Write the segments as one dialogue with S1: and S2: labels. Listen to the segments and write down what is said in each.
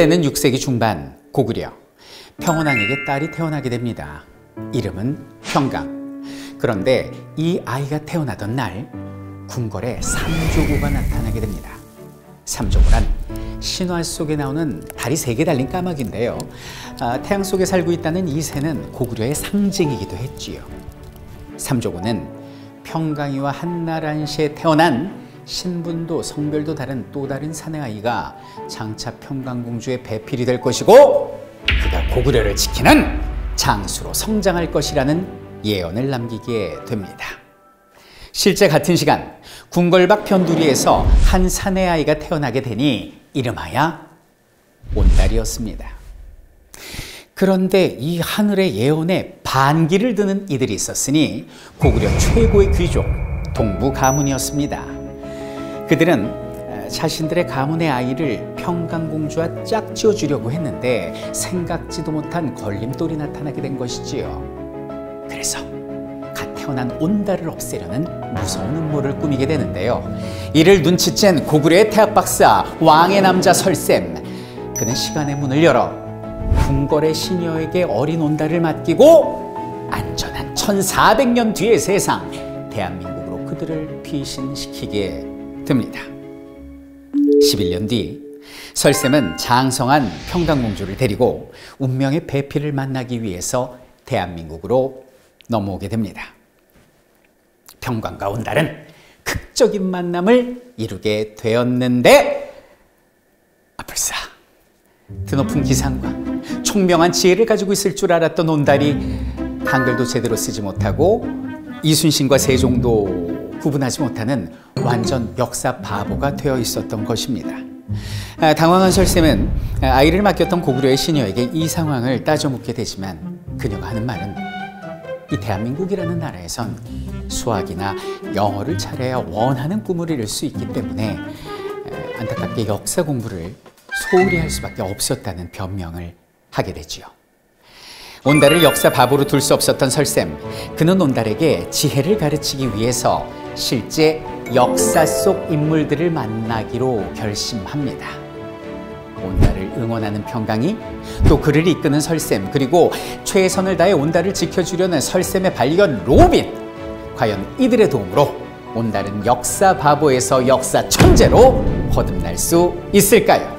S1: 때는 6세기 중반 고구려 평원왕에게 딸이 태어나게 됩니다. 이름은 평강. 그런데 이 아이가 태어나던 날 궁궐에 삼조고가 나타나게 됩니다. 삼조고란 신화 속에 나오는 달이 3개 달린 까마귀인데요. 태양 속에 살고 있다는 이 새는 고구려의 상징이기도 했지요. 삼조고는 평강이와 한나란시에 태어난 신분도 성별도 다른 또 다른 사내 아이가 장차 평강공주의 배필이 될 것이고 그가 고구려를 지키는 장수로 성장할 것이라는 예언을 남기게 됩니다. 실제 같은 시간 궁궐 밖 변두리에서 한 사내 아이가 태어나게 되니 이름하여 온달이었습니다. 그런데 이 하늘의 예언에 반기를 드는 이들이 있었으니 고구려 최고의 귀족 동부 가문이었습니다. 그들은 자신들의 가문의 아이를 평강공주와 짝지어 주려고 했는데 생각지도 못한 걸림돌이 나타나게 된 것이지요. 그래서 갓 태어난 온달을 없애려는 무서운 음모를 꾸미게 되는데요. 이를 눈치챈 고구려의 태학 박사 왕의 남자 설쌤, 그는 시간의 문을 열어 궁궐의 시녀에게 어린 온달을 맡기고 안전한 1400년 뒤의 세상 대한민국으로 그들을 피신시키게 됩니다. 11년 뒤 설쌤은 장성한 평강공주를 데리고 운명의 배필을 만나기 위해서 대한민국으로 넘어오게 됩니다. 평강과 온달은 극적인 만남을 이루게 되었는데 불사 드높은 기상과 총명한 지혜를 가지고 있을 줄 알았던 온달이 한글도 제대로 쓰지 못하고 이순신과 세종도 구분하지 못하는 완전 역사 바보가 되어 있었던 것입니다. 당황한 설쌤은 아이를 맡겼던 고구려의 시녀에게 이 상황을 따져 묻게 되지만 그녀가 하는 말은 이 대한민국이라는 나라에선 수학이나 영어를 잘해야 원하는 꿈을 이룰 수 있기 때문에 안타깝게 역사 공부를 소홀히 할 수밖에 없었다는 변명을 하게 되지요. 온달을 역사 바보로 둘 수 없었던 설쌤, 그는 온달에게 지혜를 가르치기 위해서 실제 역사 속 인물들을 만나기로 결심합니다. 온달을 응원하는 평강이, 또 그를 이끄는 설쌤, 그리고 최선을 다해 온달을 지켜주려는 설쌤의 반려견 로빈, 과연 이들의 도움으로 온달은 역사 바보에서 역사 천재로 거듭날 수 있을까요?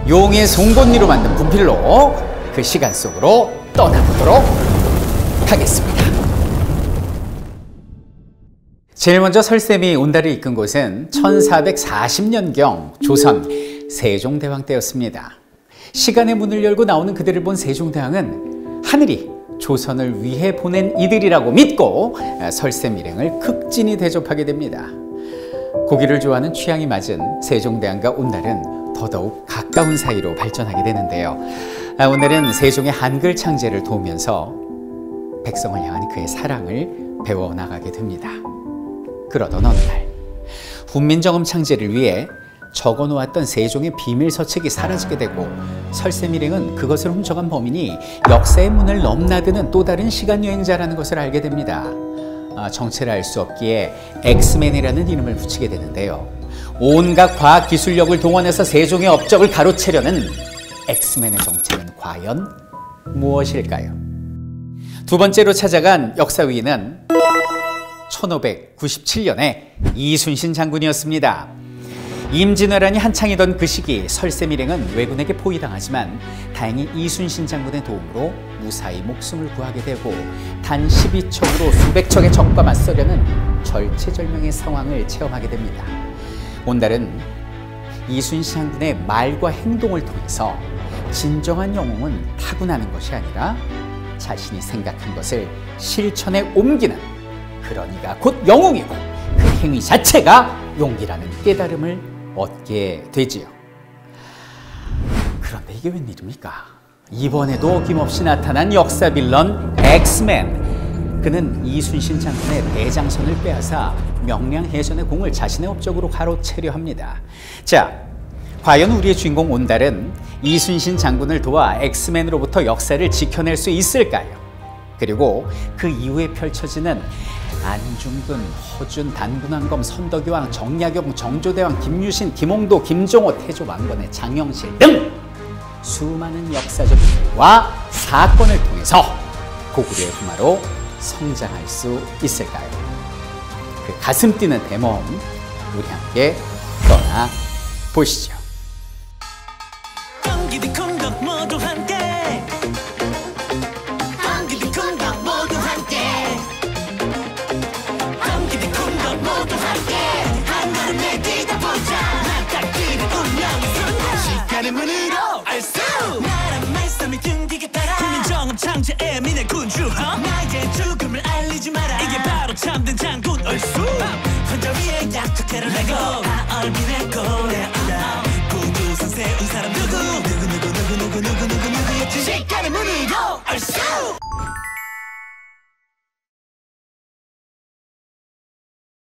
S1: 용의 송곳니로 만든 분필로 그 시간 속으로 떠나보도록 하겠습니다. 제일 먼저 설쌤이 온달을 이끈 곳은 1440년경 조선 세종대왕 때였습니다. 시간의 문을 열고 나오는 그들을 본 세종대왕은 하늘이 조선을 위해 보낸 이들이라고 믿고 설쌤 일행을 극진히 대접하게 됩니다. 고기를 좋아하는 취향이 맞은 세종대왕과 온달은 더더욱 가까운 사이로 발전하게 되는데요. 온달은 세종의 한글 창제를 도우면서 백성을 향한 그의 사랑을 배워나가게 됩니다. 그러던 어느 날 훈민정음 창제를 위해 적어놓았던 세종의 비밀서책이 사라지게 되고 설쌤 일행은 그것을 훔쳐간 범인이 역사의 문을 넘나드는 또 다른 시간여행자라는 것을 알게 됩니다. 정체를 알 수 없기에 엑스맨이라는 이름을 붙이게 되는데요. 온갖 과학기술력을 동원해서 세종의 업적을 가로채려는 엑스맨의 정체는 과연 무엇일까요? 두 번째로 찾아간 역사위인은 1597년에 이순신 장군이었습니다. 임진왜란이 한창이던 그 시기 설쌤 일행은 왜군에게 포위당하지만 다행히 이순신 장군의 도움으로 무사히 목숨을 구하게 되고 단 12척으로 수백 척의 적과 맞서려는 절체절명의 상황을 체험하게 됩니다. 온달은 이순신 장군의 말과 행동을 통해서 진정한 영웅은 타고나는 것이 아니라 자신이 생각한 것을 실천에 옮기는 그런 이가 곧 영웅이고 그 행위 자체가 용기라는 깨달음을 얻게 되지요. 그런데 이게 웬일입니까? 이번에도 어김없이 나타난 역사 빌런 엑스맨. 그는 이순신 장군의 대장선을 빼앗아 명량해전의 공을 자신의 업적으로 가로채려 합니다. 자, 과연 우리의 주인공 온달은 이순신 장군을 도와 엑스맨으로부터 역사를 지켜낼 수 있을까요? 그리고 그 이후에 펼쳐지는 안중근, 허준, 단군왕검, 선덕여왕, 정약용, 정조대왕, 김유신, 김홍도, 김종호, 태조왕건의 장영실 등 수많은 역사적 인물과 사건을 통해서 고구려의 부마로 성장할 수 있을까요? 그 가슴 뛰는 대모험 우리 함께 떠나 보시죠.
S2: 모두 함께 콩덕 모두 함께 모두 함께 한 걸음 내디뎌 보자 낙낙기를 운명의 시간의 문으로 알수 나란 말씀이 등디게 따라 국민정음 창제의 민의 군주 나의 죽음을 알리지 마라 이게 바로 참된 장군 얼쑤 혼자 위에 약속해를 내고 다 얼비내고